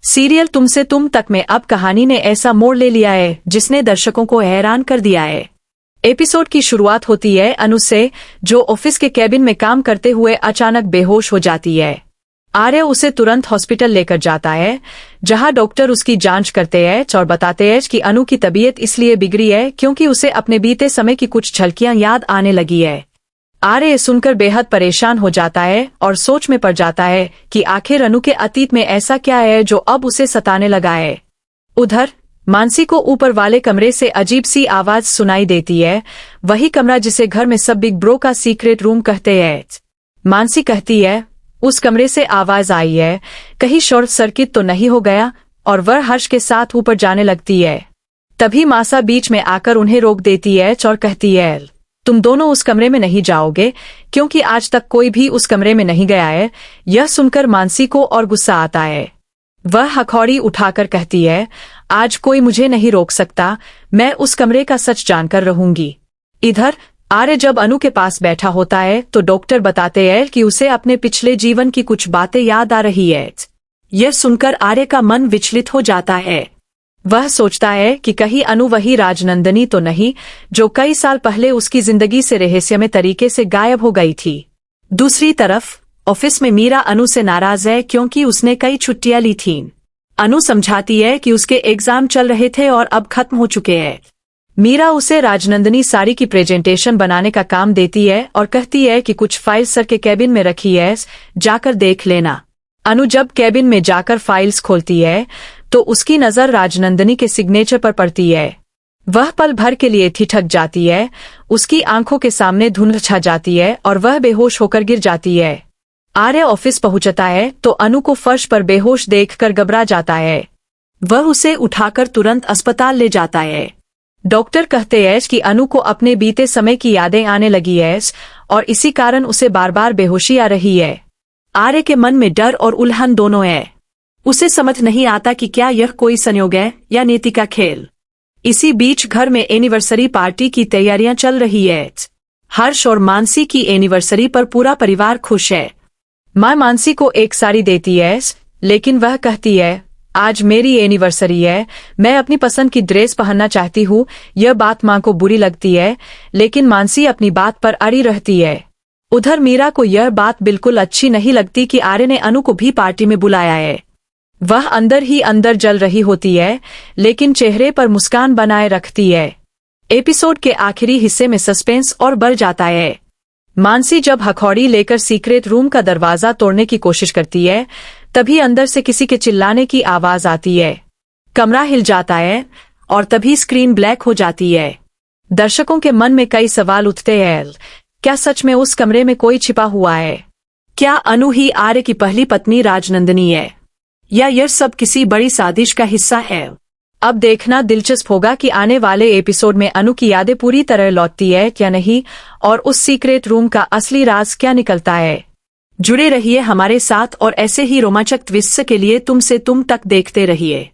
Serial तुमसे तुम तक में अब कहानी ने ऐसा मोड़ ले लिया है जिसने दर्शकों को हैरान कर दिया है। एपिसोड की शुरुआत होती है अनु से, जो ऑफिस के कैबिन में काम करते हुए अचानक बेहोश हो जाती है। आर्य उसे तुरंत हॉस्पिटल लेकर जाता है, जहां डॉक्टर उसकी जांच करते हैं और बताते हैं कि अनु की तबीयत इसलिए बिगड़ी है क्योंकि उसे अपने बीते समय की कुछ झलकियां याद आने लगी है। आर्य सुनकर बेहद परेशान हो जाता है और सोच में पड़ जाता है कि आखिर अनु के अतीत में ऐसा क्या है जो अब उसे सताने लगा है। उधर मानसी को ऊपर वाले कमरे से अजीब सी आवाज सुनाई देती है, वही कमरा जिसे घर में सब बिग ब्रो का सीक्रेट रूम कहते हैं। मानसी कहती है उस कमरे से आवाज आई है, कहीं शॉर्ट सर्किट तो नहीं हो गया, और वह हर्ष के साथ ऊपर जाने लगती है। तभी मासा बीच में आकर उन्हें रोक देती है और कहती है तुम दोनों उस कमरे में नहीं जाओगे क्योंकि आज तक कोई भी उस कमरे में नहीं गया है। यह सुनकर मानसी को और गुस्सा आता है। वह हथौड़ी उठाकर कहती है आज कोई मुझे नहीं रोक सकता, मैं उस कमरे का सच जानकर रहूंगी। इधर आर्य जब अनु के पास बैठा होता है तो डॉक्टर बताते हैं कि उसे अपने पिछले जीवन की कुछ बातें याद आ रही है। यह सुनकर आर्य का मन विचलित हो जाता है। वह सोचता है कि कहीं अनु वही राजनंदिनी तो नहीं जो कई साल पहले उसकी जिंदगी से रहस्यमय तरीके से गायब हो गई थी। दूसरी तरफ ऑफिस में मीरा अनु से नाराज है क्योंकि उसने कई छुट्टियां ली थीं। अनु समझाती है कि उसके एग्जाम चल रहे थे और अब खत्म हो चुके हैं। मीरा उसे राजनंदिनी साड़ी की प्रेजेंटेशन बनाने का काम देती है और कहती है कि कुछ फाइल सर के कैबिन में रखी है, जाकर देख लेना। अनु जब कैबिन में जाकर फाइल्स खोलती है तो उसकी नजर राजनंदिनी के सिग्नेचर पर पड़ती है। वह पल भर के लिए ठिठक जाती है, उसकी आंखों के सामने धुंध छा जाती है और वह बेहोश होकर गिर जाती है। आर्य ऑफिस पहुंचता है तो अनु को फर्श पर बेहोश देखकर घबरा जाता है। वह उसे उठाकर तुरंत अस्पताल ले जाता है। डॉक्टर कहते हैं कि अनु को अपने बीते समय की यादें आने लगी है और इसी कारण उसे बार बार बेहोशी आ रही है। आर्य के मन में डर और उल्हन दोनों है। उसे समझ नहीं आता कि क्या यह कोई संयोग है या नीति का खेल। इसी बीच घर में एनिवर्सरी पार्टी की तैयारियां चल रही है। हर्ष और मानसी की एनिवर्सरी पर पूरा परिवार खुश है। माँ मानसी को एक साड़ी देती है, लेकिन वह कहती है आज मेरी एनिवर्सरी है, मैं अपनी पसंद की ड्रेस पहनना चाहती हूँ। यह बात माँ को बुरी लगती है, लेकिन मानसी अपनी बात पर अड़ी रहती है। उधर मीरा को यह बात बिल्कुल अच्छी नहीं लगती कि आर्य ने अनु को भी पार्टी में बुलाया है। वह अंदर ही अंदर जल रही होती है, लेकिन चेहरे पर मुस्कान बनाए रखती है। एपिसोड के आखिरी हिस्से में सस्पेंस और बढ़ जाता है। मानसी जब हथौड़ी लेकर सीक्रेट रूम का दरवाजा तोड़ने की कोशिश करती है, तभी अंदर से किसी के चिल्लाने की आवाज आती है। कमरा हिल जाता है और तभी स्क्रीन ब्लैक हो जाती है। दर्शकों के मन में कई सवाल उठते हैं। क्या सच में उस कमरे में कोई छिपा हुआ है? क्या अनु ही आर्य की पहली पत्नी राजनंदिनी है, या यह सब किसी बड़ी साजिश का हिस्सा है? अब देखना दिलचस्प होगा कि आने वाले एपिसोड में अनु की यादें पूरी तरह लौटती है क्या नहीं, और उस सीक्रेट रूम का असली राज क्या निकलता है। जुड़े रहिए हमारे साथ और ऐसे ही रोमांचक ट्विस्ट के लिए तुम तक देखते रहिए।